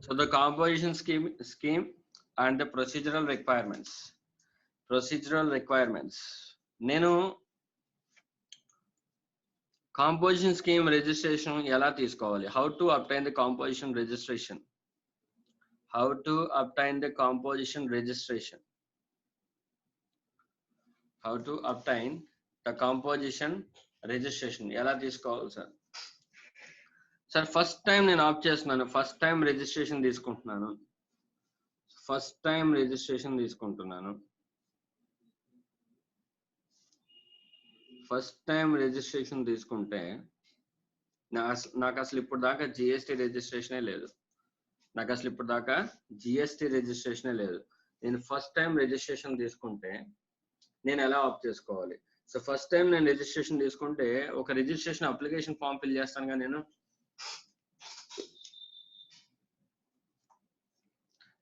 So the composition scheme and the procedural requirements. Procedural requirements. నేను composition scheme registration ఎలా తీసుకోవాలి? How to obtain the composition registration? How to obtain the composition registration? How to obtain the composition registration? ఎలా తీసుకోవాలి sir? Sir first time నేను ఆప్ చేస్తున్నాను. First time registration తీసుకుంటున్నాను. First time registration తీసుకుంటున్నాను. First time registration తీసుకుంటే నాకు అసలు ఇప్పుడు దాకా జిఎస్టీ రిజిస్ట్రేషనే లేదు. నాకు అసలు ఇప్పుడు దాకా జిఎస్టీ రిజిస్ట్రేషనే లేదు. నేను ఫస్ట్ టైం రిజిస్ట్రేషన్ తీసుకుంటే నేను ఎలా ఆప్ చేసుకోవాలి? సో ఫస్ట్ టైం నేను రిజిస్ట్రేషన్ తీసుకుంటే ఒక రిజిస్ట్రేషన్ అప్లికేషన్ ఫామ్ ఫిల్ చేస్తానుగా నేను.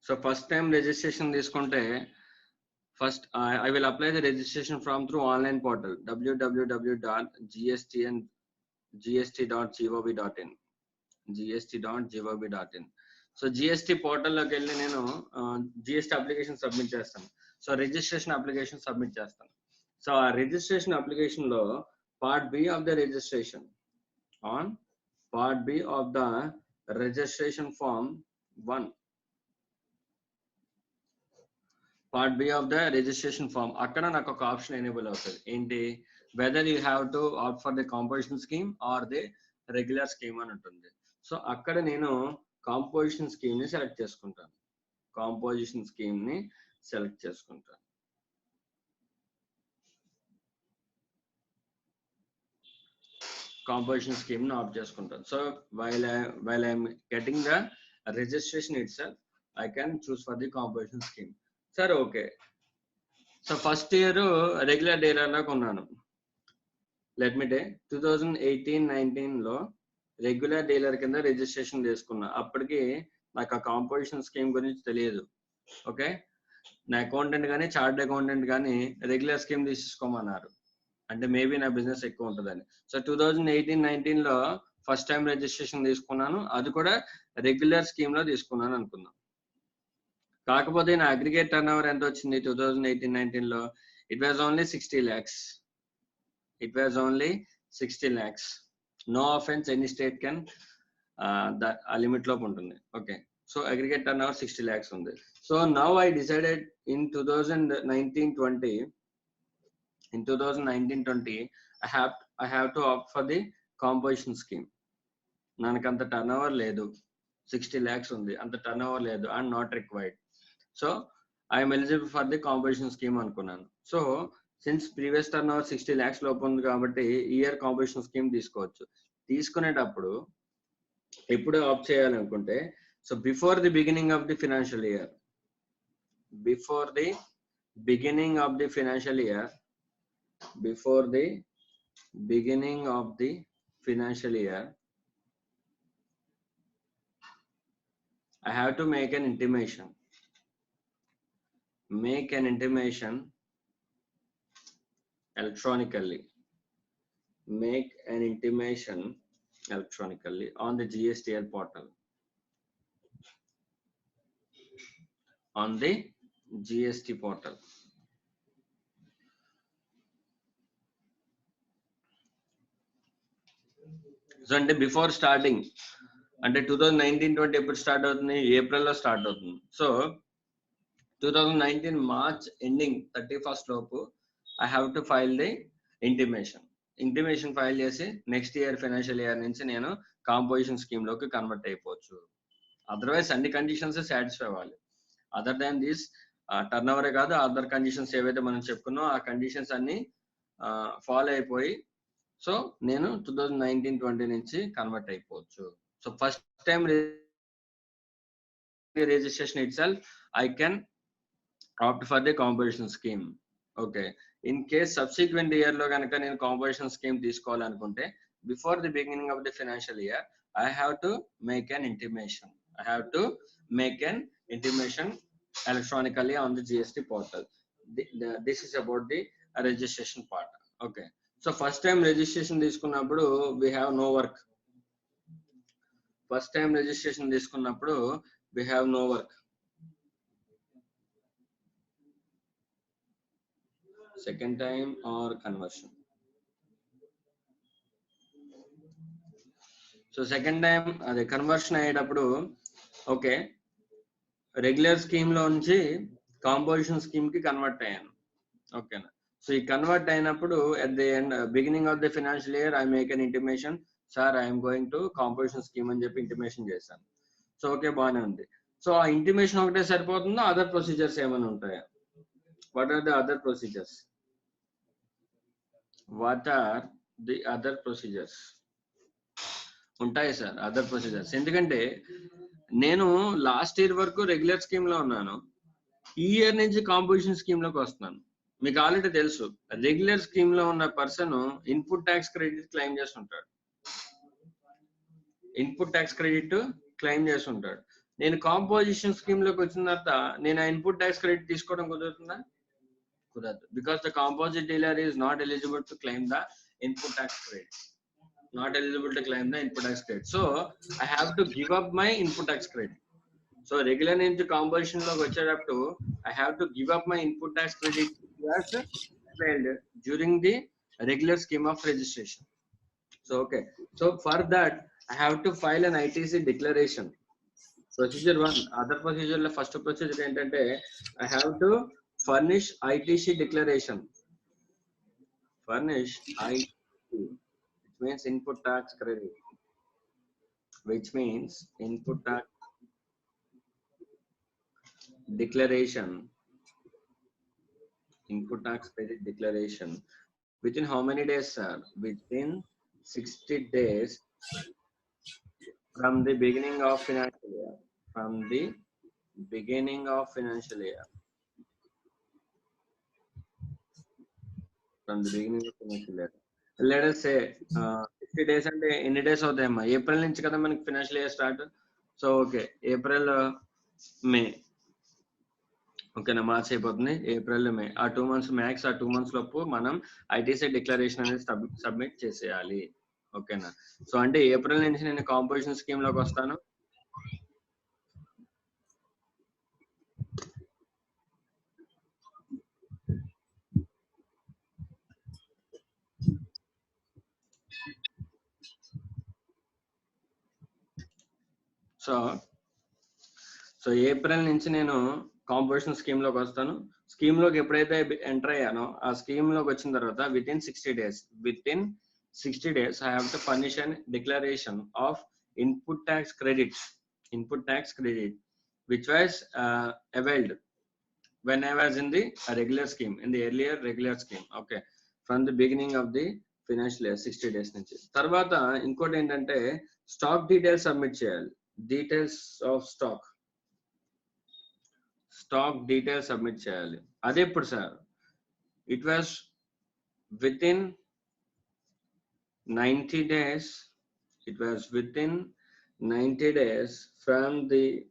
సో ఫస్ట్ టైం రిజిస్ట్రేషన్ తీసుకుంటే first I will apply the registration form through online portal www.gst.gov.in gst.gov.in. So GST పోర్టల్లోకి వెళ్ళి నేను జిఎస్టీ అప్లికేషన్ సబ్మిట్ చేస్తాను. సో రిజిస్ట్రేషన్ అప్లికేషన్ సబ్మిట్ చేస్తాను. సో ఆ రిజిస్ట్రేషన్ అప్లికేషన్ లో part B of the registration on part B of the registration form 1 part B of the registration form అక్కడ నాకు ఒక ఆప్షన్ ఎనేబుల్ అవుతుంది. ఏంటి? Whether you have to opt for the composition scheme or the regular scheme అని ఉంటుంది. So అక్కడ నేను composition scheme ని సెలెక్ట్ చేసుకుంటాను. కాంపోజిషన్ స్కీమ్ ని సెలెక్ట్ చేసుకుంటాను. కాంపోజిషన్ స్కీమ్ ని ఆప్ట్ చేసుకుంటాను. So while I'm getting the registration itself I can choose for the composition scheme. సరే, okay. So first year regular డీలర్లోకి ఉన్నాను. లెట్ మీ టే 2018-19 లో రెగ్యులర్ డీలర్ కింద రిజిస్ట్రేషన్ చేసుకున్నా. అప్పటికి నాకు ఆ కాంపోజిషన్ స్కీమ్ గురించి తెలియదు. ఓకే, నా అకౌంటెంట్ కానీ చార్ట్ అకౌంటెంట్ కానీ రెగ్యులర్ స్కీమ్ తీసుకోమన్నారు. అంటే మేబీ నా బిజినెస్ ఎక్కువ ఉంటుందని. సో 2018-19 లో ఫస్ట్ టైం రిజిస్ట్రేషన్ తీసుకున్నాను. అది కూడా రెగ్యులర్ స్కీమ్ లో తీసుకున్నాను అనుకుందాం. కాకపోతే నా అగ్రిగేట్ టర్న్ ఓవర్ ఎంత వచ్చింది 2018-19 లో? It was only 60 lakhs. It was only 60 lakhs. No offence, any state can ఆ లిమిట్ లోపు ఉంటుంది. Okay, so aggregate turnover 60 lakhs ఉంది. So now I decided in 2019-20 I have to opt for the composition scheme. నాకంత turnover లేదు, 60 lakhs ఉంది, అంత turnover లేదు, and not required. So I'm eligible for the composition scheme అనుకున్నాను. So since previous turnover 60 lakhs లోపు ఉంది కాబట్టి year composition scheme తీసుకోవచ్చు. తీసుకునేటప్పుడు ఎప్పుడు ఆప్ట్ చేయాలనుకుంటే, so before the beginning of the financial year, before the beginning of the financial year, before the beginning of the financial year I have to make an intimation. Make an intimation electronically. Make an intimation electronically on the GSTL portal. On the GST portal. So, and before starting, అంటే 2019-20 ఎప్పుడు start అవుతుంది? ఏప్రిల్లో start అవుతుంది. So 2019 March ending 31st లోపు I have to file the intimation file చేసి next year financial year నుంచి నేను composition scheme లోకి కన్వర్ట్ అయిపోవచ్చు. అదర్వైజ్ అన్ని కండిషన్స్ సాటిస్ఫై అవ్వాలి. అదర్ దాన్ దిస్ టర్న్ ఓవరే కాదు, అదర్ కండిషన్స్ ఏవైతే మనం చెప్పుకున్నాం ఆ కండిషన్స్ అన్ని ఫాలో అయిపోయి సో నేను 2019-20 నుంచి కన్వర్ట్ అయిపోవచ్చు. So first time registration itself, I can opt for the composition scheme. Okay. In case subsequent year lo ganaka nenu composition scheme తీసుకోవాలనుకుంటే before the beginning of the financial year, I have to make an intimation. I have to make an intimation electronically on the GST portal. This is about the registration part. Okay. So first time registration తీసుకున్నప్పుడు we have no work. First time registration తీసుకున్నప్పుడు we have no work. Second time or conversion. So second time అదే conversion అయ్యేటప్పుడు okay regular scheme లో నుంచి composition scheme కి convert అయ్యాను ఓకేనా so ఈ కన్వర్ట్ అయినప్పుడు at the end beginning of the financial year I make an intimation sir I'm going to composition scheme అని చెప్పి ఇంటిమేషన్ చేశాను సో ఓకే బాగానే ఉంది సో ఆ ఇంటిమేషన్ ఒకటే సరిపోతుందో అదర్ ప్రొసీజర్స్ ఏమైనా ఉంటాయా what are the other procedures what are the other procedures ఉంటాయి సార్ అదర్ ప్రొసీజర్స్ ఎందుకంటే నేను లాస్ట్ ఇయర్ వరకు రెగ్యులర్ స్కీమ్ లో ఉన్నాను ఈ ఇయర్ నుంచి కాంపోజిషన్ స్కీమ్ లోకి వస్తున్నాను మీకు ఆల్రెడీ తెలుసు రెగ్యులర్ స్కీమ్ లో ఉన్న person input tax credit claim చేస్తుంటాడు ఇన్పుట్ ట్యాక్స్ క్రెడిట్ క్లెయిమ్ చేస్తుంటాడు నేను కాంపోజిషన్ స్కీమ్ లోకి వచ్చిన తర్వాత నేను ఆ ఇన్పుట్ ట్యాక్స్ క్రెడిట్ తీసుకోవడం కుదురుతుందా కుదరదు because the composite dealer is not eligible to claim the input tax credit not eligible to claim the input tax credit. So I have to give up my input tax credit. So regular into composition lo up to I have to give up my input tax credit as filed during the regular scheme of registration. So okay. So for that I have to file an ITC declaration. Procedure 1 other procedure la first procedure entante I have to furnish ITC declaration. Furnish ITC means input tax credit, which means input tax declaration, input tax credit declaration. Within how many days, sir? Within 60 days from the beginning of financial year. From the beginning of financial year. From the beginning of financial year. Let us say 60 days అంటే ఎన్ని days అవుతాయమ్మా April నుంచి కదా మనకి financial year start so okay April May ఓకేనా March అయిపోతుంది April May ఆ 2 months max ఆ 2 months లోపు మనం ఐటీసీ డిక్లరేషన్ అనేది సబ్మిట్ చేసేయాలి ఓకేనా సో అంటే ఏప్రిల్ నుంచి నేను కాంపోజిషన్ స్కీమ్ లోకి వస్తాను సో ఏప్రిల్ నుంచి నేను కాంపోజిషన్ స్కీమ్ లోకి వస్తాను స్కీమ్ లోకి ఎప్పుడైతే ఎంటర్ అయ్యానో ఆ స్కీమ్ లోకి వచ్చిన తర్వాత with in 60 days I have to furnish an declaration of input tax credit which was availed when I was in the regular scheme in the earlier regular scheme okay from the beginning of the financial year 60 days నుంచి తర్వాత ఇంకోటి ఏంటంటే stock details submit చేయాలి details of stock details submit చేయాలి అదే ఎప్పుడు sir it was with in 90 days it was within 90 days from the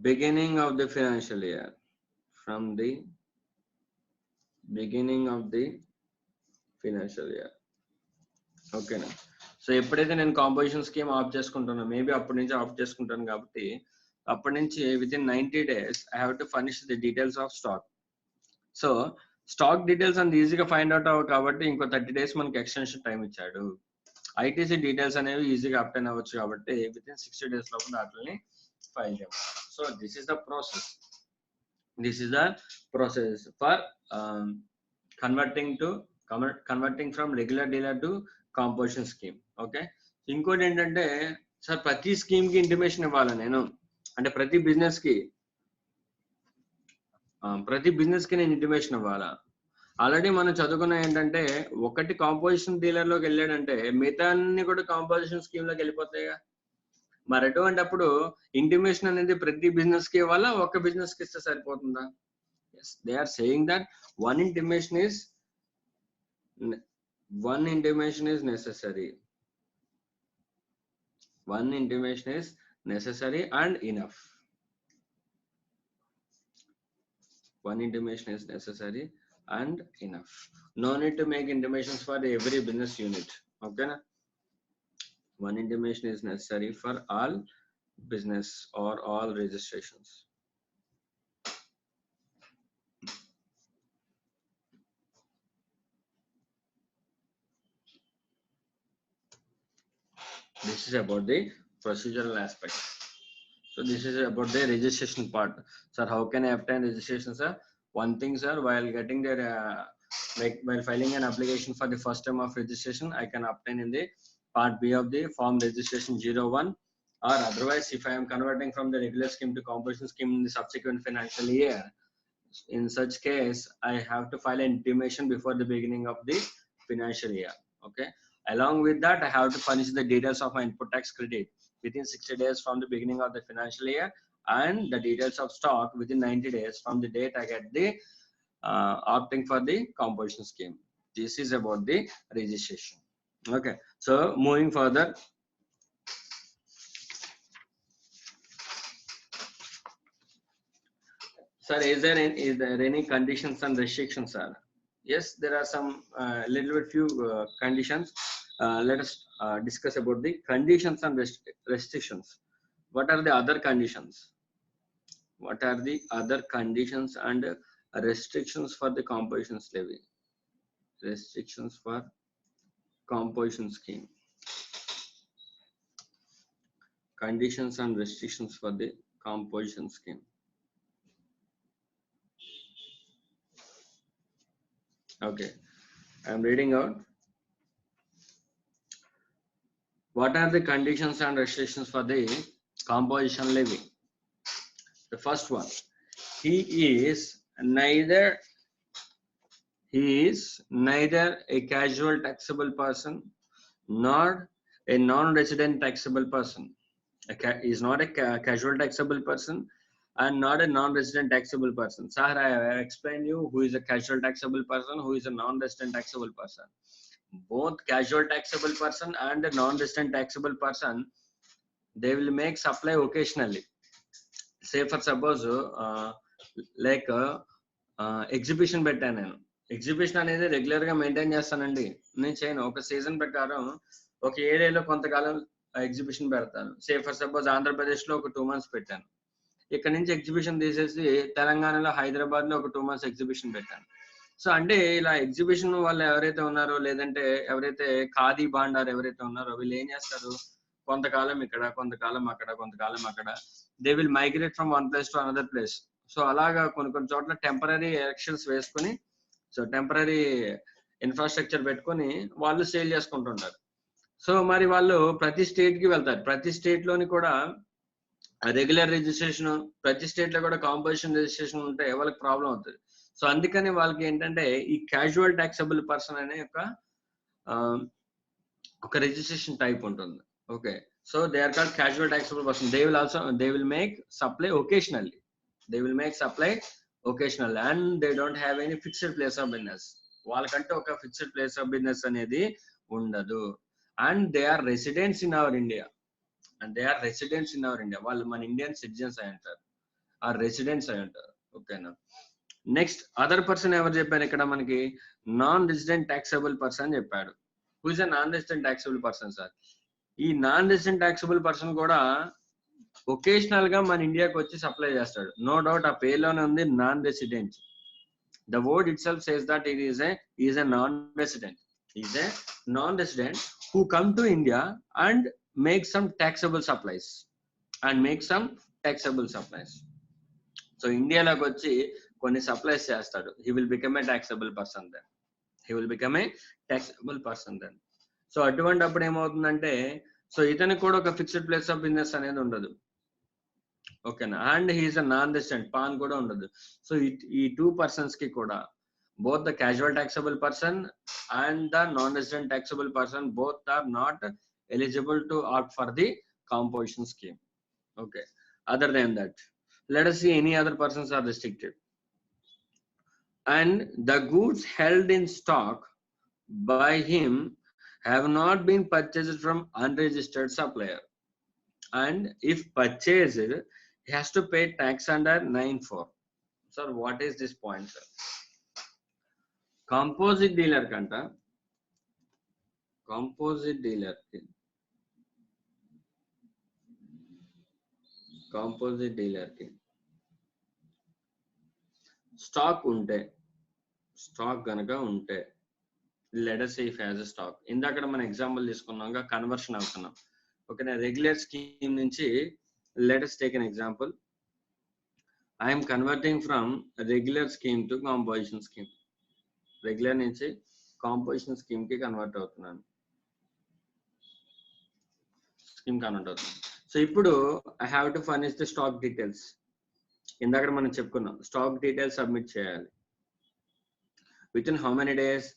beginning of the financial year from the beginning of the financial year okay na so ఎప్పుడైతే నేను composition scheme of చేసుకుంటానో maybe అప్పటి నుంచి of చేసుకుంటాను కాబట్టి అప్పటి నుంచి with in 90 days I have to furnish the details of stock so stock details అంత ఈజీగా ఫైండ్ అవుట్ అవ్వదు కాబట్టి ఇంకో 30 days మనకి ఎక్స్టెన్షన్ టైం ఇచ్చాడు ఐటీసీ డీటెయిల్స్ అనేవి ఈజీగా అప్టైన్ అవ్వచ్చు కాబట్టి విత్ ఇన్ 60 days లోపు వాటిని ఫైల్ చేయాలి so this is the process for converting from regular dealer to composition scheme okay ఇంకోటి ఏంటంటే సార్ ప్రతి స్కీమ్ కి ఇంటిమేషన్ ఇవ్వాలి నేను అంటే ప్రతి బిజినెస్ కి నేను ఇంటిమేషన్ ఇవ్వాలా ఆల్రెడీ మనం చదువుకున్న ఏంటంటే ఒకటి కాంపోజిషన్ డీలర్ లోకి వెళ్ళాడంటే మిగతా అన్ని కూడా కాంపోజిషన్ స్కీమ్ లోకి వెళ్ళిపోతాయిగా మరి అటువంటిప్పుడు ఇంటిమేషన్ అనేది ప్రతి బిజినెస్ కి ఇవ్వాలా ఒక బిజినెస్ కి ఇస్తే సరిపోతుందా they are saying that one intimation is necessary and enough no need to make intimations for every business unit okay na One intimation is necessary for all business or all registrations. This is about the procedural aspects. So this is about the registration part. Sir, how can I obtain registration, sir? One thing, sir, while getting their like while filing an application for the first time of registration, I can obtain in the part B of the form registration 01, or otherwise if I am converting from the regular scheme to composition scheme in the subsequent financial year, in such case I have to file an intimation before the beginning of the financial year. Okay, along with that I have to furnish the details of my input tax credit within 60 days from the beginning of the financial year, and the details of stock within 90 days from the date I get the opting for the composition scheme. This is about the registration. Okay, so moving further, sir, is there any conditions and restrictions, sir? Yes, there are some little bit few conditions. Let us discuss about the conditions and restrictions. What are the other conditions? What are the other conditions and restrictions for the compositions levy? Restrictions for composition scheme. Conditions and restrictions for the composition scheme. Okay, I am reading out. What are the conditions and restrictions for the composition levy? The first one, he is neither a casual taxable person nor a non-resident taxable person. Is not a casual taxable person and not a non-resident taxable person. Sir, I have explained you who is a casual taxable person, who is a non-resident taxable person. Both casual taxable person and a non-resident taxable person, they will make supply occasionally. Say for suppose like exhibition పెట్టాను నేను. Exhibition అనేది regular గా maintain చేస్తానండి, నేను చేయను. ఒక season ప్రకారం ఒక ఏరియాలో కొంతకాలం ఎగ్జిబిషన్ పెడతాను. సే ఫర్ సపోజ్ ఆంధ్రప్రదేశ్ లో ఒక 2 months పెట్టాను. ఇక్కడ నుంచి ఎగ్జిబిషన్ తీసేసి తెలంగాణలో హైదరాబాద్ లో ఒక 2 months ఎగ్జిబిషన్ పెట్టాను. సో అంటే ఇలా ఎగ్జిబిషన్ వాళ్ళు ఎవరైతే ఉన్నారో, లేదంటే ఎవరైతే ఖాదీ భాండార్ ఎవరైతే ఉన్నారో, వీళ్ళు ఏం చేస్తారు, కొంతకాలం ఇక్కడ, కొంతకాలం అక్కడ, కొంతకాలం అక్కడ, they will migrate from one place to another place. So అలాగా కొన్ని చోట్ల టెంపరీ ఎలక్షన్స్ వేసుకొని, సో టెంపరీ ఇన్ఫ్రాస్ట్రక్చర్ పెట్టుకొని వాళ్ళు సేల్ చేసుకుంటుంటారు. సో మరి వాళ్ళు ప్రతి స్టేట్ కి వెళ్తారు. ప్రతి స్టేట్ లోని కూడా రెగ్యులర్ రిజిస్ట్రేషన్, ప్రతి స్టేట్ లో కూడా కాంపోజిషన్ రిజిస్ట్రేషన్ ఉంటే వాళ్ళకి ప్రాబ్లం అవుతుంది. సో అందుకని వాళ్ళకి ఏంటంటే ఈ క్యాజువల్ టాక్సబుల్ పర్సన్ అనే ఒక రిజిస్ట్రేషన్ టైప్ ఉంటుంది. Okay, so they are called casual taxable person. They will make supply occasionally. They will make supply occasional and they don't have any fixed place of business. వాళ్ళకంటే ఒక fixed place of business అనేది ఉండదు. And they are residents in our India. వాళ్ళు మన Indian citizens అయి ఉంటారు, ఆ residents అయి ఉంటారు. ఓకేనా. నెక్స్ట్ అదర్ పర్సన్ ఎవరు చెప్పారు ఇక్కడ మనకి? నాన్ రెసిడెంట్ ట్యాక్సబుల్ పర్సన్ చెప్పాడు. Who is a non resident taxable person sir? ఈ నాన్ రెసిడెంట్ ట్యాక్సబుల్ పర్సన్ కూడా ఒకేషనల్ గా మన ఇండియాకి వచ్చి సప్లై చేస్తాడు. నో డౌట్ ఆ పేర్లోనే ఉంది non resident. The word itself says that it is a non resident. Is a non resident who come to India and make some taxable supplies. So ఇండియాలోకి వచ్చి కొన్ని సప్లైస్ చేస్తాడు. He will become a taxable person then. So అటువంటి అప్పుడు ఏమవుతుందంటే, so ఇతనికి కూడా ఒక ఫిక్స్డ్ ప్లేస్ ఆఫ్ బిజినెస్ అనేది ఉండదు. ఓకేనా. And he's a non resident, PAN కూడా ఉండదు. సో ఈ 2 persons కి కూడా, both the casual taxable person and the non-resident taxable person, both are not eligible to opt for the composition scheme. Okay. Other than that, let us see any other persons are restricted. And the goods held in stock by him have not been purchased from unregistered supplier. And if purchased, he has to pay tax under 9(4). Sir, what is this point, sir? Composite dealer composite dealer కి stock ఉంటే, stock గనక ఉంటే, let us say if has a stock, ఇందాక మనం example తీసుకున్నాం conversion అవుతున్నాం. ఓకేనా, regular scheme నుంచి let us take an example. I am converting from regular scheme to composition scheme. Regular నుంచి కాంపోజిషన్ స్కీమ్ కి కన్వర్ట్ అవుతున్నాను. సో ఇప్పుడు I have to furnish the stock details. ఇందాక మనం చెప్పుకున్నాం స్టాక్ డీటెయిల్స్ సబ్మిట్ చేయాలి. With in how many days?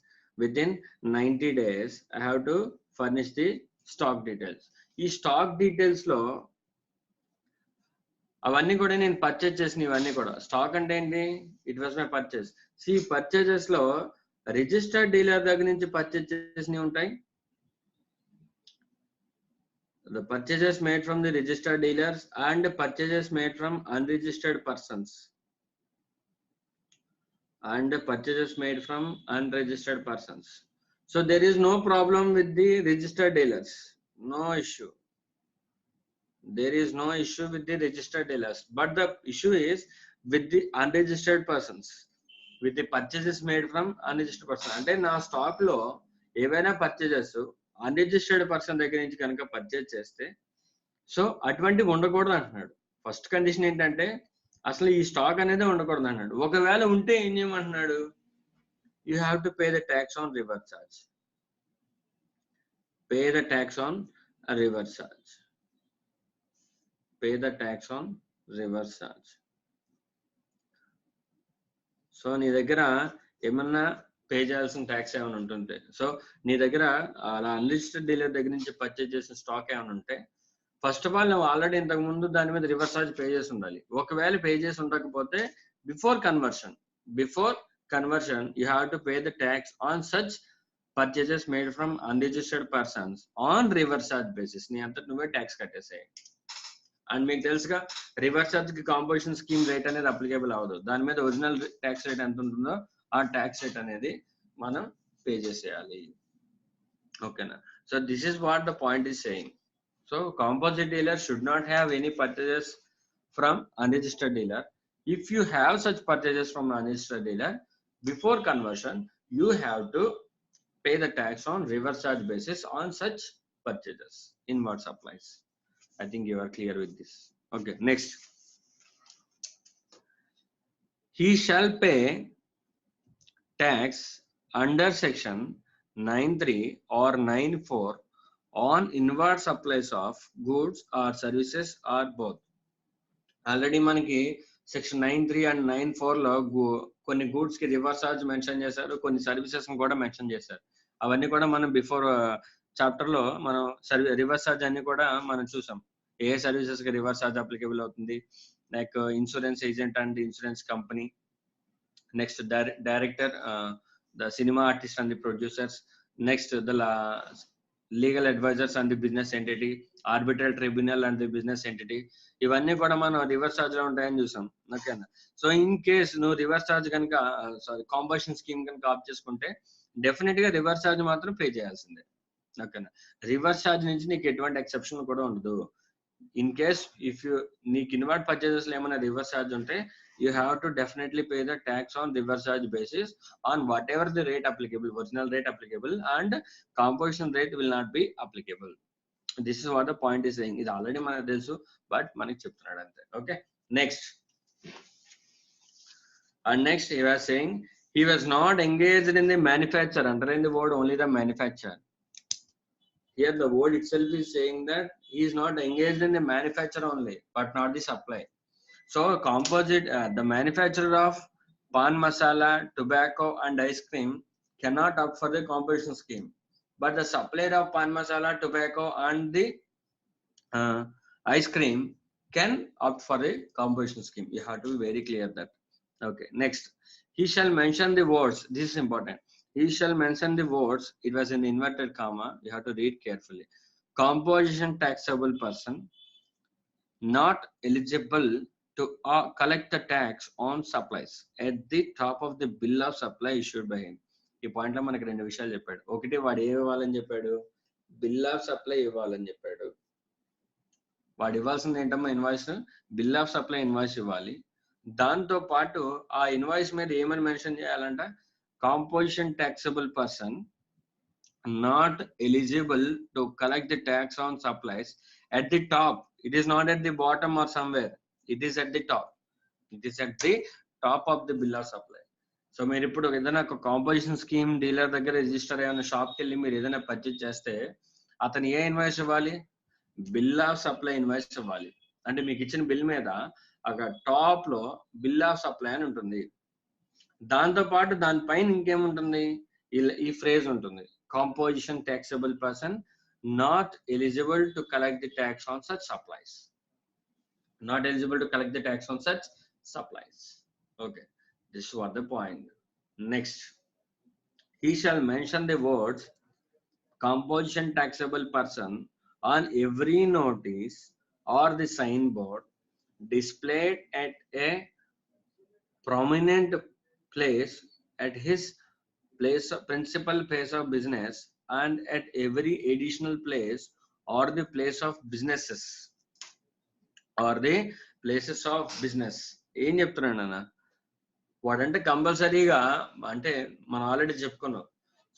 With in 90 days I have to furnish the stock details. ఈ stock details లో అవన్నీ కూడా నేను పర్చేజ్ చేసిన, ఇవన్నీ కూడా స్టాక్ అంటే ఏంటి? It was my purchase. Purchases లో రిజిస్టర్డ్ డీలర్ దగ్గర నుంచి పర్చేజ్ చేసినవి ఉంటాయి. The purchases made from the registered dealers and purchases made from unregistered persons. And purchases made from unregistered persons. So there is no problem with the registered dealers. No issue. There is no issue with the registered dealers. But the issue is with the unregistered persons. With the purchases made from unregistered persons. అంటే నా stock లో ఏవైనా purchases unregistered person దగ్గర నుంచి కనుక purchase చేస్తే, so అటువంటివి ఉండకూడదు అంటున్నాడు. ఫస్ట్ కండిషన్ ఏంటంటే అసలు ఈ స్టాక్ అనేది ఉండకూడదు అన్నాడు. ఒకవేళ ఉంటే ఏం చేయమంటున్నాడు? You have to pay the tax on reverse charge. Pay the tax on reverse charge. Pay the tax on reverse charge. So నీ దగ్గర ఏమన్నా పే చేయాల్సిన ట్యాక్స్ ఏమైనా ఉంటుంటే, సో నీ దగ్గర అలా అన్లిస్టెడ్ డీలర్ దగ్గర నుంచి పర్చేజ్ చేసిన స్టాక్ ఏమైనా ఉంటే, ఫస్ట్ ఆఫ్ ఆల్ నువ్వు ఆల్రెడీ ఇంతకు ముందు దాని మీద రివర్స్ చార్జ్ పే చేసి ఉండాలి. ఒకవేళ పే చేసి ఉండకపోతే before conversion you have to pay the tax on such purchases made from unregistered persons on reverse charge basis. నీ అంతటి నువ్వే ట్యాక్స్ కట్టేసాయి. అండ్ మీకు తెలుసుగా రివర్స్ చార్జ్ కి కాంపోజిషన్ స్కీమ్ రేట్ అనేది అప్లికేబుల్ అవ్వదు. దాని మీద ఒరిజినల్ ట్యాక్స్ రేట్ ఎంత ఉంటుందో ఆ ట్యాక్స్ రేట్ అనేది మనం పే చేసేయాలి. ఓకేనా? So this is what the point is saying. So composite dealer should not have any purchases from unregistered dealer. If you have such purchases from unregistered dealer, before conversion you have to pay the tax on reverse charge basis on such purchases. Inward supplies. I think you are clear with this. Okay, next. He shall pay tax under section 9(3) or 9(4) on inward supplies of goods or services or both. Already మనకి section 9(3) and 9(4) లో కొన్ని goods కి reverse charge mention చేశారు, కొన్ని services కూడా mention చేశారు. అవన్నీ కూడా మనం బిఫోర్ చాప్టర్ లో మనం రివర్స్ చార్జ్ అన్ని కూడా మనం చూసాం. ఏ సర్వీసెస్ కి రివర్స్ చార్జ్ అప్లికేబుల్ అవుతుంది, like insurance agent and insurance company, next director, the cinema artist and the producers, next the legal advisers and the business entity, arbitral tribunal and the business entity. ఇవన్నీ కూడా మనం reverse charge లో ఉంటాయని చూసాం. ఓకేనా? So in case నువ్వు reverse charge కనుక composition scheme కనుక ఆప్ చేసుకుంటే డెఫినెట్ గా రివర్స్ చార్జ్ మాత్రం పే చేయాల్సిందే. ఓకేనా? రివర్స్ చార్జ్ నుంచి నీకు ఎటువంటి ఎక్సెప్షన్ కూడా ఉండదు. ఇన్ కేస్ ఇఫ్ యూ నీకు ఇన్వర్ట్ పర్చేజెస్ లో ఏమైనా రివర్స్ చార్జ్ ఉంటే you have to definitely pay the tax on reverse charge basis on whatever the rate applicable, original rate applicable, and composition rate will not be applicable. This is what the point is saying. It already manaku telusu but manaki cheptunnadu ante. Okay, next. And next he was saying he was not engaged in the manufacture. Underline the word only the manufacture. Here the word itself is saying that he is not engaged in the manufacture only but not the supply. So composite, the manufacturer of pan masala, tobacco and ice cream cannot opt for the composition scheme, but the supplier of pan masala, tobacco and the ice cream can opt for a composition scheme. You have to be very clear that. Okay, next. He shall mention the words. This is important. He shall mention the words. It was in inverted comma. You have to read carefully. Composition taxable person not eligible to collect the tax on supplies at the top of the bill of supply issued by him. ఈ point లో మనకి రెండు విషయాలు చెప్పాడు. ఒకటి వాడు ఏమి ఇవ్వాలని చెప్పాడు, బిల్ ఆఫ్ సప్లై ఇవ్వాలని చెప్పాడు. వాడు ఇవ్వాల్సింది ఏంటమ్మా invoice, bill of supply invoice ఇవ్వాలి. దాంతో పాటు ఆ ఇన్వాయిస్ మీద ఏమని మెన్షన్ చేయాలంట, composition taxable person not eligible to collect the tax on supplies at the top. It is not at the bottom or somewhere. It is at the top. It is at the top of the bill of supply. So మీరు ఇప్పుడు ఏదైనా ఒక composition scheme dealer దగ్గర register అయిన షాప్కి వెళ్ళి మీరు ఏదైనా పర్చేజ్ చేస్తే అతను ఏ ఇన్వాయిస్ ఇవ్వాలి, బిల్ ఆఫ్ సప్లై ఇన్వాయిస్ ఇవ్వాలి. అంటే మీకు ఇచ్చిన బిల్ మీద అక్కడ టాప్ లో బిల్ ఆఫ్ సప్లై అని ఉంటుంది. దాంతో పాటు దానిపైన ఇంకేముంటుంది, ఈ ఫ్రేజ్ ఉంటుంది, composition taxable person not eligible to collect the tax on such supplies. Not eligible to collect the tax on such supplies. Okay, this was the point. Next, he shall mention the words composition taxable person on every notice or the signboard displayed at a prominent place at his place of principal place of business and at every additional place or the place of businesses or the places of business. ఏం చెప్తున్నానన్నా, వాడంటే కంపల్సరీగా అంటే మనం already చెప్పుకున్నాం.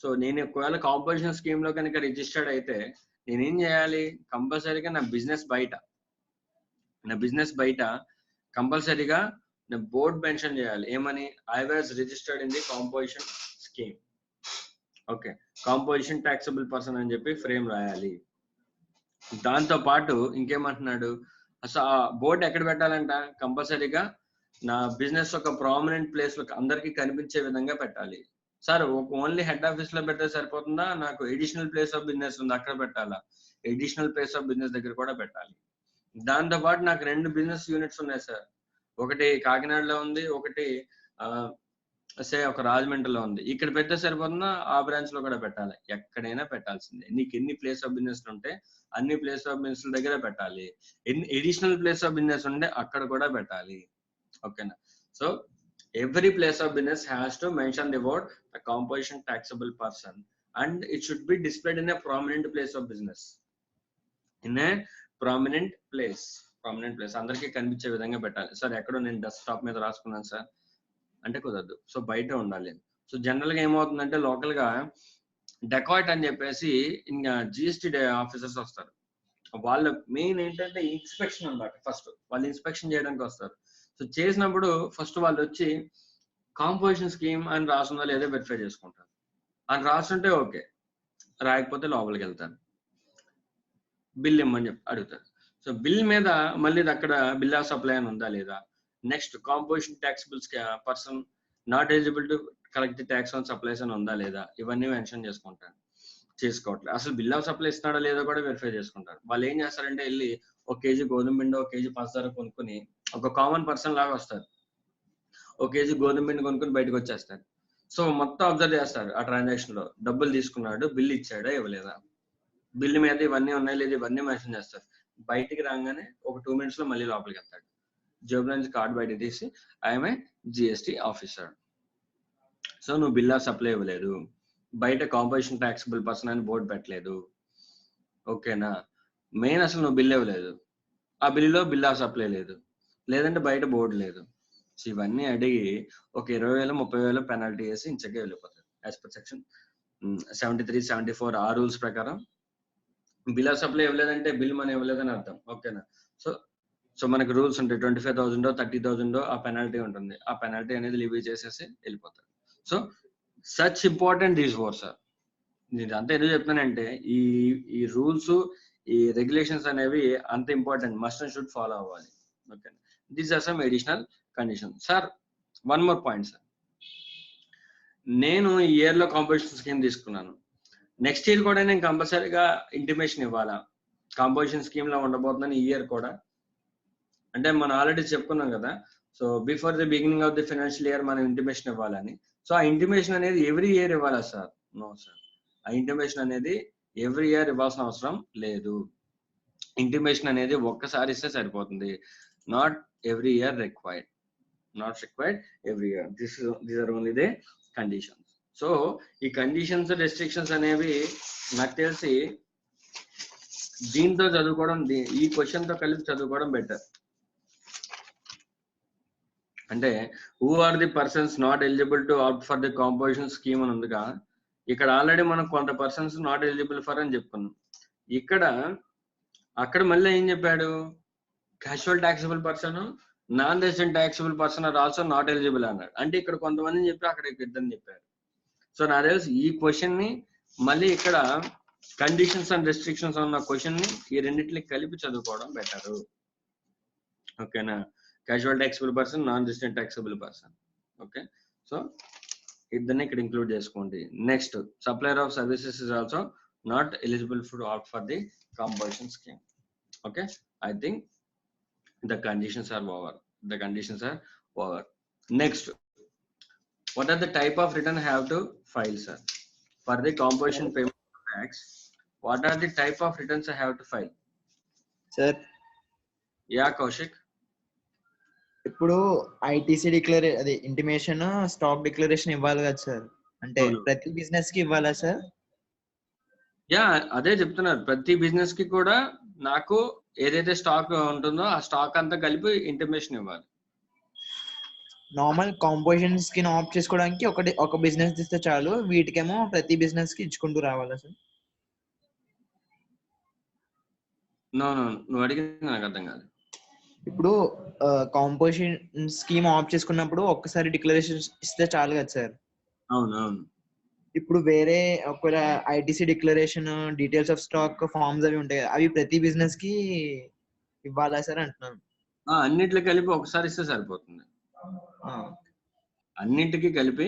So నేను ఒకవేళ composition scheme లో కనుక రిజిస్టర్డ్ అయితే నేనేం చేయాలి, కంపల్సరీగా నా బిజినెస్ బయట కంపల్సరీగా నేను బోర్డ్ మెన్షన్ చేయాలి. ఏమని, I was registered in the composition scheme. Okay, composition taxable person అని చెప్పి ఫ్రేమ్ రాయాలి. దాంతో పాటు ఇంకేమంటున్నాడు, అసలు ఆ బోర్డు ఎక్కడ పెట్టాలంట, కంపల్సరీగా నా బిజినెస్ ఒక ప్రామినెంట్ ప్లేస్ లో అందరికీ కనిపించే విధంగా పెట్టాలి. సార్ ఓన్లీ హెడ్ ఆఫీస్ లో పెడితే సరిపోతుందా, నాకు ఎడిషనల్ ప్లేస్ ఆఫ్ బిజినెస్ ఉంది అక్కడ పెట్టాలా, ఎడిషనల్ ప్లేస్ ఆఫ్ బిజినెస్ దగ్గర కూడా పెట్టాలి. దాంతో పాటు నాకు 2 బిజినెస్ యూనిట్స్ ఉన్నాయి సార్, ఒకటి కాకినాడలో ఉంది, ఒకటి ఒక రాజమండ్రిలో ఉంది. ఇక్కడ పెడితే సరిపోతుందా, ఆ బ్రాంచ్ లో కూడా పెట్టాలి, ఎక్కడైనా పెట్టాల్సిందే. నీకు ఎన్ని ప్లేస్ ఆఫ్ బిజినెస్ ఉంటే అన్ని ప్లేస్ ఆఫ్ బిజినెస్ దగ్గర పెట్టాలి, ఎన్ని ఎడిషనల్ ప్లేస్ ఆఫ్ బిజినెస్ ఉంటే అక్కడ కూడా పెట్టాలి. ఓకేనా, so every place of business has to mention the word the composition taxable person and it should be displayed in a prominent place of business. In a prominent place అందరికీ కనిపించే విధంగా పెట్టాలి. Sir ఎక్కడో నేను డెస్క్టాప్ మీద రాసుకున్నాను sir అంటే కుదరదు, సో బయట ఉండాలి. సో జనరల్ గా ఏమవుతుందంటే లోకల్ గా డెకాయిట్ అని చెప్పేసి ఇంకా జిఎస్టీ ఆఫీసర్స్ వస్తారు. వాళ్ళ మెయిన్ ఏంటంటే ఇన్స్పెక్షన్ అన్నమాట. ఫస్ట్ వాళ్ళు ఇన్స్పెక్షన్ చేయడానికి వస్తారు. సో చేసినప్పుడు ఫస్ట్ వాళ్ళు వచ్చి కాంపోజిషన్ స్కీమ్ అని రాసుందా లేదా వెరిఫై చేసుకుంటారు. అని రాసుంటే ఓకే, రాయకపోతే లోపలికి వెళ్తారు, బిల్ ఇమ్మని చెప్పి అడుగుతారు. సో బిల్ మీద మళ్ళీ అక్కడ బిల్ ఆఫ్ సప్లై అని ఉందా లేదా, next composition taxable person not eligible to collect the tax on supplies అని ఉందా లేదా, ఇవన్నీ మెన్షన్ చేసుకోవట్లేదు. అసలు బిల్ ఆఫ్ సప్లై ఇస్తున్నాడో లేదో కూడా వెరిఫై చేసుకుంటారు. వాళ్ళు ఏం చేస్తారంటే వెళ్ళి 1 కేజీ గోధుమ పిండి, 1 కేజీ పంచదార కొనుక్కొని ఒక కామన్ పర్సన్ లాగా వస్తారు, 1 కేజీ గోధుమ పిండి కొనుక్కొని బయటకు వచ్చేస్తారు. సో మొత్తం అబ్జర్వ్ చేస్తారు, ఆ ట్రాన్సాక్షన్ లో డబ్బులు తీసుకున్నాడు, బిల్ ఇచ్చాడా ఇవ్వలేదా, బిల్ మీద ఇవన్నీ ఉన్నాయి లేదా ఇవన్నీ మెన్షన్ చేస్తారు. బయటికి రాగానే ఒక 2 minutes లో మళ్ళీ లోపలికి వెళ్తాడు, జేబులో నుంచి కార్డు బయట తీసి I'm a GST officer. So నువ్వు బిల్ ఆఫ్ సప్లై ఇవ్వలేదు, బయట కాంపోజిషన్ ట్యాక్సబుల్ పర్సన్ అని బోర్డు పెట్టలేదు, ఓకేనా, మెయిన్ అసలు నువ్వు బిల్ ఇవ్వలేదు, ఆ బిల్లులో బిల్ ఆఫ్ సప్లై లేదు, లేదంటే బయట బోర్డు లేదు. సో ఇవన్నీ అడిగి ఒక 20,000 30,000 పెనాల్టీ వేసి ఇంచకే వెళ్ళిపోతారు. యాజ్ పర్ సెక్షన్ 73, 74 ఆ రూల్స్ ప్రకారం బిల్ ఆఫ్ సప్లై ఇవ్వలేదంటే బిల్ మనం ఇవ్వలేదని అర్థం. ఓకేనా, సో మనకి రూల్స్ ఉంటాయి, 25,000 30,000 ఆ పెనాల్టీ ఉంటుంది. ఆ పెనాల్టీ అనేది లీవ్ చేసేసి వెళ్ళిపోతారు. So such important these words sir. నేను అంతా ఎందుకు చెప్తానంటే ఈ రూల్స్ ఈ రెగ్యులేషన్స్ అనేవి అంత important, must and should follow అవ్వాలి. Okay, these are some additional condition. Sir one more point sir, నేను ఈ ఇయర్ లో కాంపోజిషన్ స్కీమ్ తీసుకున్నాను, నెక్స్ట్ ఇయర్ కూడా నేను కంపల్సరీగా ఇంటిమేషన్ ఇవ్వాలా కాంపోజిషన్ స్కీమ్ లో ఉండబోతుందని ఈ ఇయర్ కూడా? అంటే మనం ఆల్రెడీ చెప్పుకున్నాం కదా, so before the beginning of the financial year మనం ఇంటిమేషన్ ఇవ్వాలని. సో ఆ ఇంటిమేషన్ అనేది ఎవ్రీ ఇయర్ ఇవ్వాలా సార్? నో సార్, ఆ ఇంటిమేషన్ అనేది ఎవ్రీ ఇయర్ ఇవ్వాల్సిన అవసరం లేదు. ఇంటిమేషన్ అనేది ఒక్కసారి ఇస్తే సరిపోతుంది. Not every year required, not required every year. These are only the conditions. So ఈ కండిషన్స్ రెస్ట్రిక్షన్స్ అనేవి నాకు తెలిసి దీంతో చదువుకోవడం, ఈ క్వశ్చన్ తో కలిపి చదువుకోవడం బెటర్. అంటే who are the persons not eligible to opt for the composition scheme అని ఉందిగా, ఇక్కడ ఆల్రెడీ మనం కొంత పర్సన్స్ నాట్ ఎలిజిబుల్ ఫర్ అని చెప్పుకున్నాం. అక్కడ మళ్ళీ ఏం చెప్పాడు, casual taxable person, non resident taxable person are also not eligible అన్నాడు. అంటే ఇక్కడ కొంతమందిని చెప్పి అక్కడ ఇద్దరిని చెప్పారు. సో నా తెలిసి ఈ క్వశ్చన్ ని మళ్ళీ ఇక్కడ కండిషన్స్ అండ్ రెస్ట్రిక్షన్స్ ఉన్న క్వశ్చన్ ని ఈ రెండింటిని కలిపి చదువుకోవడం బెటర్. ఓకేనా, casual taxable person, non resident taxable person. Okay, so ఇద్దరిని ఇక్కడ ఇంక్లూడ్ చేసుకోండి. Next, supplier of services is also not eligible for opt for the compulsion scheme. Okay, I think the conditions are over. Next, what are the type of return have to file, sir? For the composition payment tax, what are the type of returns I have to file, sir? Yeah, Kaushik. ఇప్పుడు ITC అదే intimation, stock declaration ఇవ్వాలి కదా sir, అంటే ప్రతి business కి ఇవ్వాలా sir? Yeah, అదే చెప్తున్నారు, ప్రతి బిజినెస్ కి కూడా నాకు ఏదైతే స్టాక్ ఉంటుందో ఆ స్టాక్ అంతా కలిపి ఇంటిమేషన్ ఇవ్వాలి. నార్మల్ కాంపోజిషన్ స్కీమ్ ఆప్ట్ చేసుకోవడానికి ఒక బిజినెస్ ఇస్తే చాలు, వీటికేమో ప్రతి బిజినెస్ కి ఇచ్చుకుంటూ రావాలా సార్? నో, నువ్వు అడిగింది నాకు అర్థం కాదు. ఇప్పుడు కాంపోజిషన్ స్కీమ్ ఆప్ట్ చేసుకున్నప్పుడు ఒక్కసారి డిక్లరేషన్ ఇస్తే చాలు కదా సార్? అవును. ఇప్పుడు వేరే ఒకవేళ ITC declaration, details of stock forms అవి ఉంటాయి, అవి ప్రతి బిజినెస్ కి ఇవ్వాలా సార్ అంటున్నాను. అన్నిట్లో కలిపి ఒకసారి ఇస్తే సరిపోతుంది. అన్నింటికి కలిపి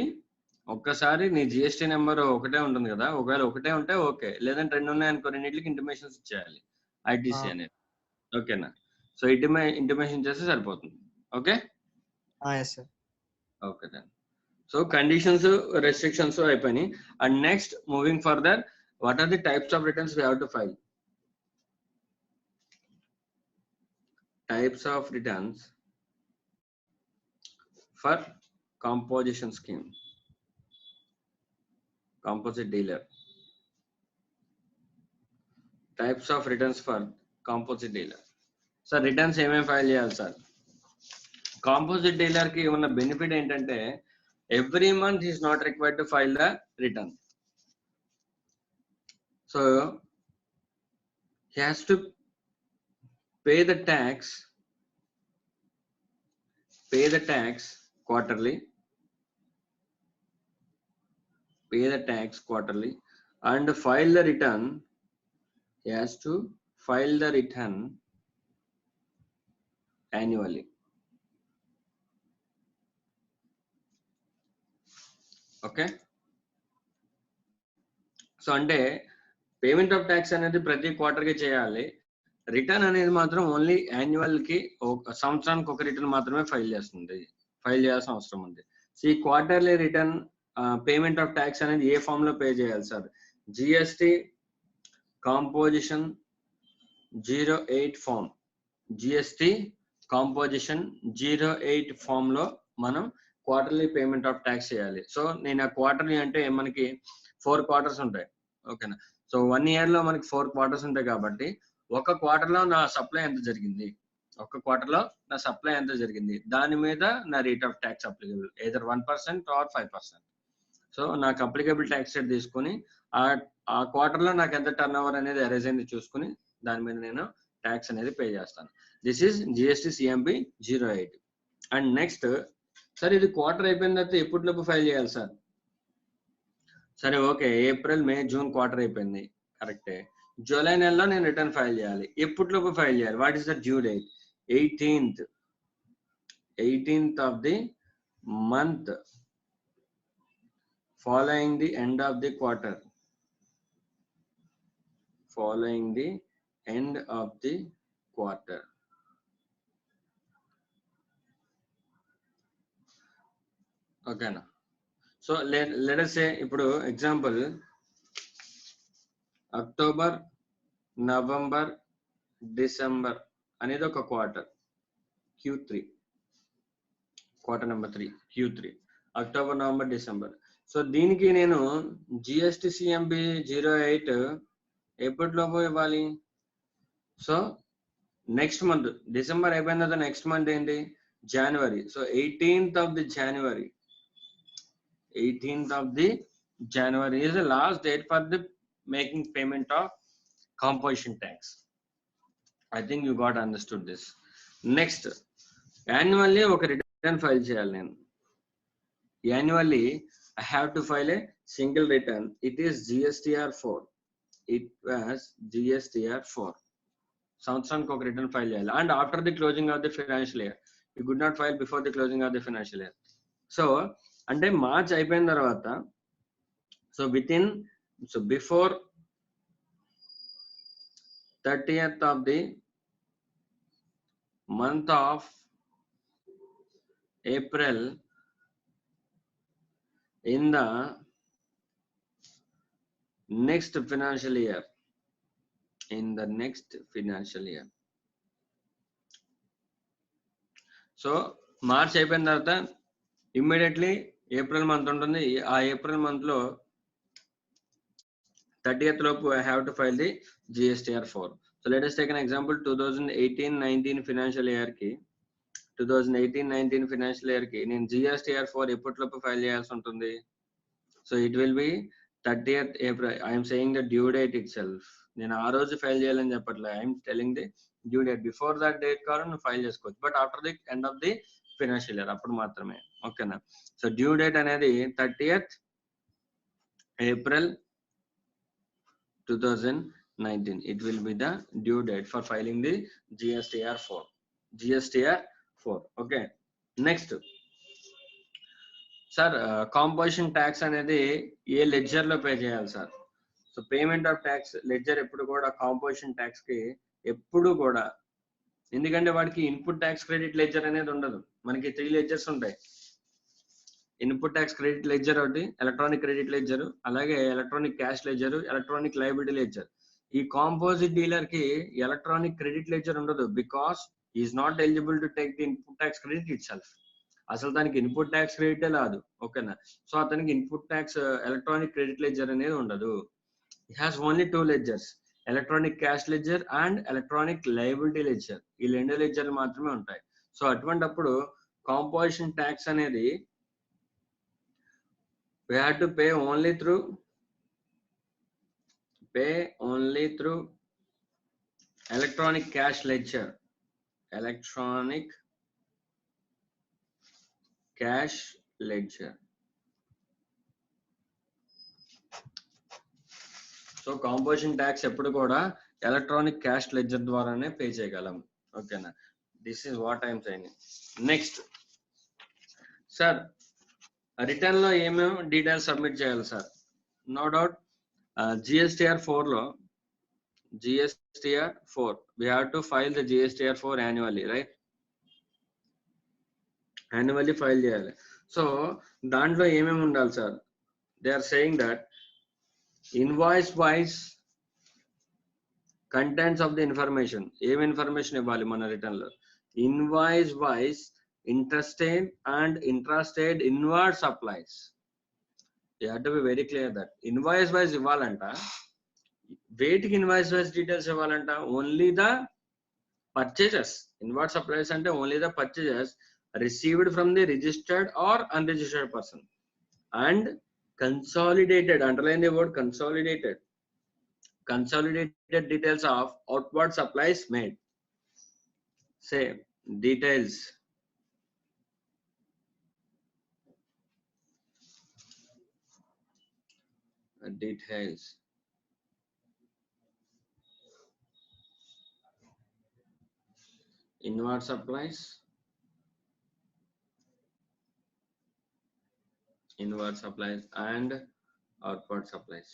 ఒక్కసారి నీ జిఎస్టీ నెంబర్ ఒకటే ఉంటుంది కదా, ఒకవేళ ఒకటే ఉంటే ఓకే, లేదంటే రెండు ఉన్నాయనుకో, రెండింటికి ఇంటిమేషన్స్ ఇచ్చేయాలి ఐటీసీ అనేది. ఓకేనా, సో ఇంటిమేషన్ చేస్తే సరిపోతుంది. Okay, okay then. So conditions, restrictions అయిపోయినాయి. And next, moving further, what are the types of returns we have to file? Types of returns for composition scheme, composite dealer. Types of returns for composite dealer. Sir, returns ఏమేమి file చేయాలి sir? Composite dealer కి ఉన్న benefit ఏంటంటే every month is not required to file the return. So he has to pay the tax quarterly, and file the return. He has to file the return annually. Okay, so అంటే payment of tax అనేది ప్రతి quarter కి చేయాలి, return అనేది మాత్రం only annual కి, సంవత్సరానికి ఒక రిటర్న్ మాత్రమే ఫైల్ చేయాల్సిన అవసరం ఉంది. సో ఈ quarterly return payment of tax అనేది ఏ ఫామ్ లో పే చేయాలి sir? GST composition 08 form, GST composition 08 form లో మనం క్వార్టర్లీ పేమెంట్ ఆఫ్ ట్యాక్స్ చేయాలి. సో నేను ఆ క్వార్టర్లీ అంటే మనకి 4 క్వార్టర్స్ ఉంటాయి. ఓకేనా, సో 1 year లో మనకి 4 క్వార్టర్స్ ఉంటాయి కాబట్టి ఒక క్వార్టర్ లో నా సప్లై ఎంత జరిగింది, దాని మీద నా rate of tax applicable, either 1% or 5%. So నాకు అప్లికబుల్ ట్యాక్స్ రేట్ తీసుకుని ఆ క్వార్టర్ లో నాకు ఎంత టర్న్ ఓవర్ అనేది అరైజ్ అయింది చూసుకుని దాని మీద నేను ట్యాక్స్ అనేది పే చేస్తాను. This is GST CMP 08. And next, sir ఇది క్వార్టర్ అయిపోయిన తర్వాత ఎప్పటిలోపు ఫైల్ చేయాలి సార్? సరే, ఓకే, ఏప్రిల్, మే, జూన్ క్వార్టర్ అయిపోయింది, కరెక్టే. జూలై నెలలో నేను రిటర్న్ ఫైల్ చేయాలి. ఎప్పటిలోపు ఫైల్ చేయాలి? What is the due date? 18th of the month following the end of the quarter. Okay na. So let us say, ఇప్పుడు example October, November, December అనేది ఒక quarter, Q3, quarter number 3, Q3, October, November, December. So దీనికి నేను GST CMB 08 ఎప్పటిలోపు ఇవ్వాలి? So next month December అయిపోయిన తర్వాత next month ఏంటి జనవరి. So 18th of the January, 18th of the January is the last date for the making payment of composition tax. I think you got understood this. Next, annually ఒక return file చేయాలి నేను. Annually I have to file a single return. It is GSTR 4. It was GSTR 4. సంవత్సరానికి ఒక return file చేయాలి. And after the closing of the financial year, you good not file before the closing of the financial year. So అంటే March అయిపోయిన తర్వాత, so before 30th of the month of April in the next financial year, so March అయిపోయిన తర్వాత immediately April month ఉంటుంది. ఆ April month లో 30th లోపు I have to file the GSTR 4. So let us take an example. 2018-19 financial year కి 2018-19 financial year కి నేను GSTR 4 ఎప్పటిలోపు file చేయాల్సి ఉంటుంది? So it will be 30th April. I'm saying the due date it self. నేను ఆ రోజు file చేయాలని చెప్పట్లే. I'm telling the due date. Before that date కావాలి నువ్వు ఫైల్ చేసుకోవచ్చు, but after the end of the financial year అప్పుడు మాత్రమే. ఓకేనా? సో డ్యూ డేట్ అనేది 30th April 2019. It will be the due date for filing the GSTR 4. Okay. Next, sir composition tax అనేది ఏ ledger లో pay చేయాలి sir? So payment of tax ledger ఎప్పుడు కూడా composition tax కి ఎప్పుడు కూడా, ఎందుకంటే వాడికి ఇన్పుట్ ట్యాక్స్ క్రెడిట్ లెడ్జర్ అనేది ఉండదు. మనకి 3 లెడ్జర్స్ ఉంటాయి. ఇన్పుట్ ట్యాక్స్ క్రెడిట్ లెడ్జర్ ఒకటి, ఎలక్ట్రానిక్ క్రెడిట్ లెడ్జర్, అలాగే electronic cash ledger, electronic liability ledger. ఈ కాంపోజిట్ డీలర్ కి ఎలక్ట్రానిక్ క్రెడిట్ లెడ్జర్ ఉండదు, because is not eligible to take the input tax credit it self. అసలు దానికి input tax క్రెడిటే రాదు. ఓకేనా? So అతనికి input tax electronic credit ledger అనేది ఉండదు. It has only 2 ledgers, electronic cash ledger and electronic liability ledger. ఈ 2 లెడ్జర్లు మాత్రమే ఉంటాయి. సో అటువంటప్పుడు కాంపోజిషన్ ట్యాక్స్ అనేది we have to pay only through electronic cash ledger. So composition tax ఎప్పుడు కూడా electronic cash ledger ద్వారానే పే చేయగలం. ఓకేనా? This is what I'm saying. Next sir, return లో ఏమేమి డీటెయిల్స్ సబ్మిట్ చేయాలి సార్? నో డౌట్ GSTR 4 లో we have to file the GSTR 4 annually, right? Annually file చేయాలి. సో దాంట్లో ఏమేమి ఉండాలి సార్? They are saying that invoice wise contents of the information. ఏం ఇన్ఫర్మేషన్ ఇవ్వాలి మన రిటర్న్ లో? Invoice wise interstate and intrastate inward supplies. You have to be very clear that invoice wise ఇవ్వాలంట. వేటికి ఇన్వాయిస్ వైజ్ డీటెయిల్స్ ఇవ్వాలంట? Only the purchases. Inward supplies అంటే only the purchases received from the registered or unregistered person, and consolidated, underline the word consolidated details of outward supplies made. Say details inward supplies, and outward supplies.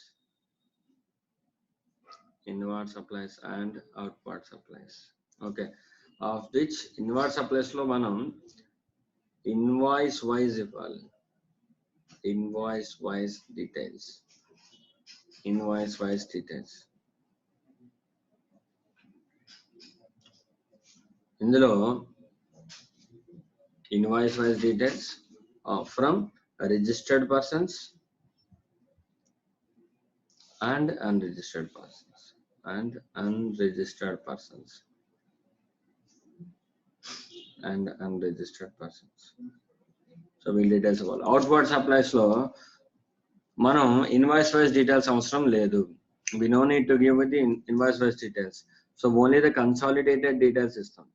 Inward supplies and outward supplies. Okay, of which inward supplies lo manam invoice wise ఇవ్వాలి. invoice wise details. ఇందులో invoice wise details from registered persons and unregistered persons. and unregistered persons. And unregistered persons. So we'll details about outward supplies లో మనం invoice wise details అవసరం లేదు. We no need to give with the invoice wise details. So only the consolidated details ఇస్తాం.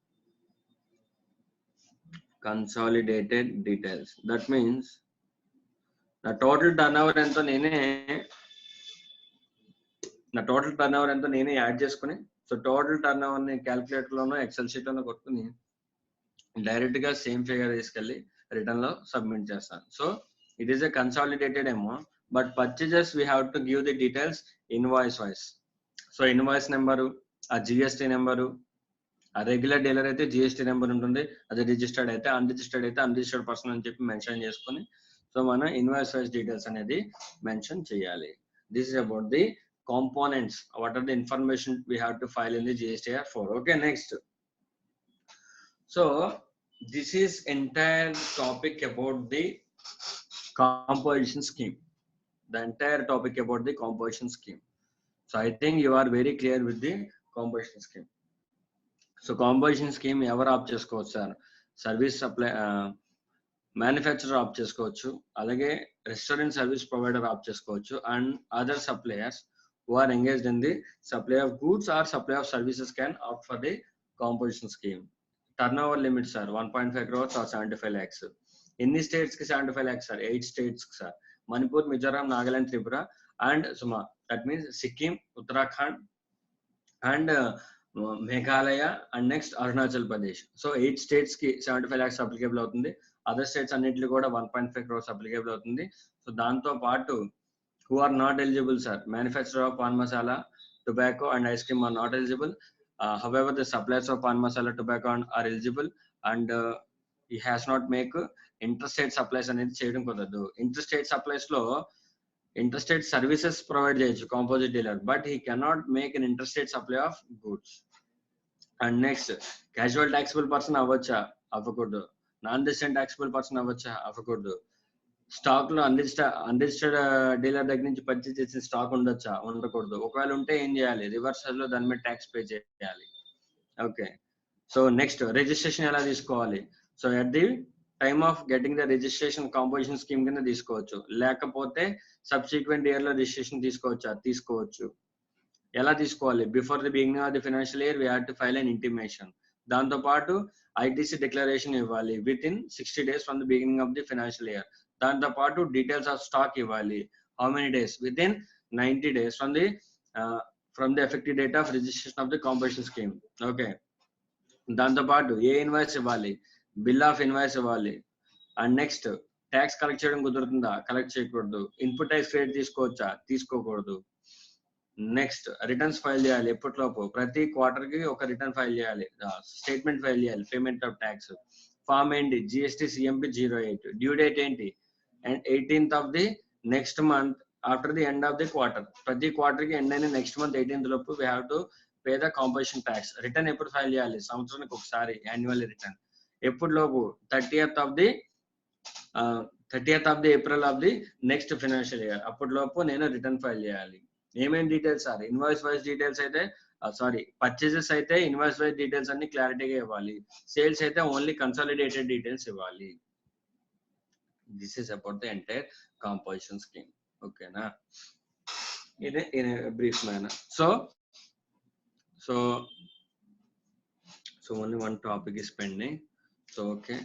Consolidated details. That means the total turnover ఎంతో నేనే add చేసుకుని, so total turnover ని calculator లోనో excel sheet లోనో కొట్టుకుని డైరెక్ట్ గా same figure తీసుకెళ్లి రిటర్న్ లో సబ్మిట్ చేస్తాను. So it is a consolidated amount, but purchases we have to give the details invoice wise. So invoice number, ఆ GST number, ఆ రెగ్యులర్ డీలర్ అయితే జిఎస్టీ నెంబర్ ఉంటుంది, అది రిజిస్టర్డ్ అయితే అన్రిజిస్టర్డ్ పర్సన్ అని చెప్పి మెన్షన్ చేసుకుని, సో మనం ఇన్వాయిస్ వైస్ డీటెయిల్స్ అనేది మెన్షన్ చేయాలి. This is about the components. What are the information we have to file in the GSTR 4? Okay, next. So this is entire topic about the composition scheme. The entire topic about the composition scheme. So I think you are very clear with the composition scheme. So composition scheme ever ఆప్ చేసుకోవచ్చు sir? Service supply manufacturer ఆప్ చేసుకోవచ్చు, అలాగే restaurant service provider ఆప్ చేసుకోవచ్చు, and other suppliers who are engaged in the supply of goods or supply of services can opt for the composition scheme. Turnover limits are 1.5 crores or 75 lakhs. Any states ki 75 lakhs are 8 states sir. Manipur, Mizoram, Nagaland, Tripura and Suma. That means Sikkim, Uttarakhand and Meghalaya and next Arunachal Pradesh. So 8 states ki 75 lakhs applicable avutundi. Other states annitli kuda 1.5 crores applicable avutundi. So danto paatu who are not eligible sir, manufacturer of pan masala, tobacco and ice cream are not eligible. However, the suppliers of pan masala, tobacco are eligible, and he has not make interstate supplies అనేది చేయడం కుదరదు. Interstate supplies లో interstate services provide చేయొచ్చు composite dealer, but he cannot make an interstate supply of goods. And next, casual taxable person అవ్వచ్చా? అవ్వకూడదు. Non resident taxable person అవ్వచ్చా? అవ్వకూడదు. Stock లో unregistered dealer దగ్గర నుంచి పర్చేజ్ చేసిన స్టాక్ ఉండొచ్చా? ఉండకూడదు. ఒకవేళ ఉంటే ఏం చేయాలి? రివర్సల్ లో దాని మీద ట్యాక్స్ పే చేయాలి. ఓకే, సో నెక్స్ట్ రిజిస్ట్రేషన్ ఎలా తీసుకోవాలి? So at the time of getting the registration composition scheme కింద తీసుకోవచ్చు, లేకపోతే సబ్సిక్వెంట్ ఇయర్ లో రిజిస్ట్రేషన్ తీసుకోవచ్చా? తీసుకోవచ్చు. ఎలా తీసుకోవాలి? Before the beginning of the financial year we have to file an intimation. దాంతో పాటు ఐటీసీ డిక్లరేషన్ ఇవ్వాలి with in 60 days from the beginning of the financial year. దాంతో పాటు డీటెయిల్స్ ఆఫ్ స్టాక్ ఇవ్వాలి. How many days? With in 90 days from the effective date of registration of the composition scheme. Okay, దాంతో పాటు ఏ invoice ఇవ్వాలి? Bill of invoice ఇవ్వాలి. And next, tax collect చేయడం కుదురుతుందా? Collect చేయకూడదు. ఇన్పుట్ ట్యాక్స్ క్రెడిట్ తీసుకోవచ్చా? తీసుకోకూడదు. నెక్స్ట్, రిటర్న్స్ ఫైల్ చేయాలి ఎప్పటిలోపు. ప్రతి క్వార్టర్ కి ఒక రిటర్న్ ఫైల్ చేయాలి, స్టేట్మెంట్ ఫైల్ చేయాలి, పేమెంట్ ఆఫ్ ట్యాక్స్. ఫామ్ ఏంటి? GST CMP 08. డ్యూ డేట్ ఏంటి? And 18th of the next month after the end of the quarter. ప్రతి క్వార్టర్ కి ఎండ్ అయిన నెక్స్ట్ మంత్ 18th లోపు we have to pay the composition tax. Return ఎప్పుడు file చేయాలి? సంవత్సరానికి ఒకసారి యాన్యువల్ రిటర్న్. ఎప్పుడు లోపు? 30th of the April of the next financial year. అప్పటి లోపు నేను రిటర్న్ ఫైల్ చేయాలి. ఏమేమి details sir? Invoice wise details అయితే పర్చేజెస్ అయితే ఇన్వాయిస్ వైజ్ డీటెయిల్స్ అన్ని క్లారిటీగా ఇవ్వాలి. సేల్స్ అయితే ఓన్లీ కన్సాలిడేటెడ్ డీటెయిల్స్ ఇవ్వాలి. This is about the entire composition scheme. Okay na, in a brief manner. So only one topic is pending. So okay,